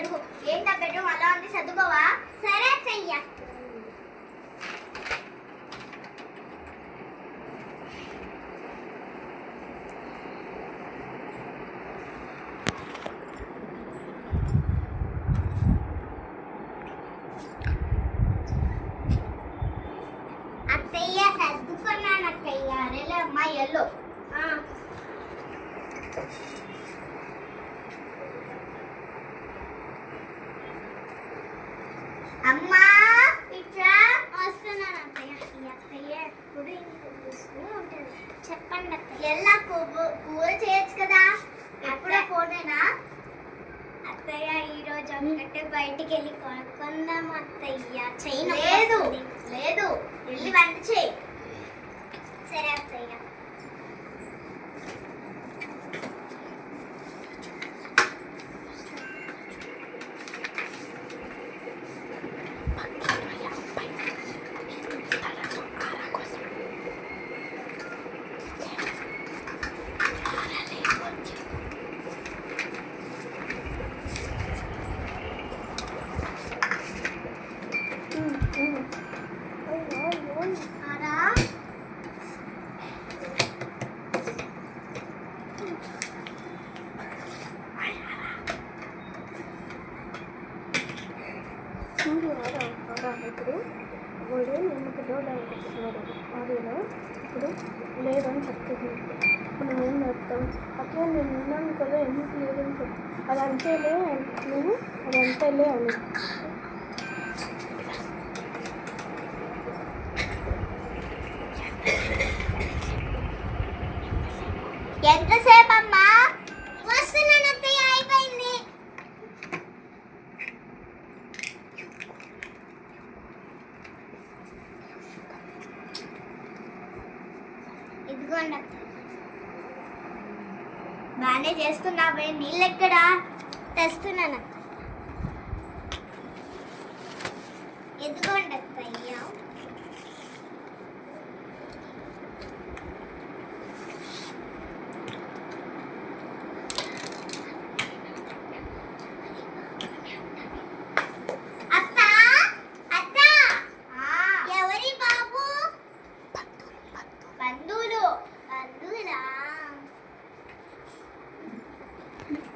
అడుగు. ఏంటా బెడ్రూమ్ అలా ఉంది, చదువుకోవా? సరే అత్తయ్య. అత్తయ్య చదువుకున్నాను అత్తయ్య. అరేలే అమ్మా ఎల్లో. అమ్మా ఇట్లా వస్తున్నాను అత్తయ్య. ఈ అత్తయ్య ఎప్పుడు ఇంటికి ఉంటుంది. చెప్పండి అత్తయ్య. ఎలా కూర చేయొచ్చు కదా, ఎప్పుడో ఫోనేనా? అత్తయ్య ఈరోజు ఒక్కటే బయటికి వెళ్ళి కొనుక్కుందాం అత్తయ్య. చేయను. లేదు లేదు, వెళ్ళి వంట చేయి. సరే అత్తయ్య. ఇప్పుడు వాడు నిమ్మకి డోర్ అనిపిస్తున్నాడు. ఆడిలో ఇప్పుడు లేదని చెప్తుంది. ఇప్పుడు నువ్వేం చెప్తావు? అట్లా నేను ఉన్నాను కదా, ఎందుకు లేదని చెప్తాను. అది అంతేలే నేను, అది అంతేలే అని. ఎంతసేపు అమ్మా? వస్తున్నాను అత్తయ్య, అయిపోయింది. ఇదిగోండి అత్తయ్య. బాగానే చేస్తున్నావే, నీళ్ళు ఎక్కడా? తెస్తున్నాను. ఇదిగోండి అత్తయ్య.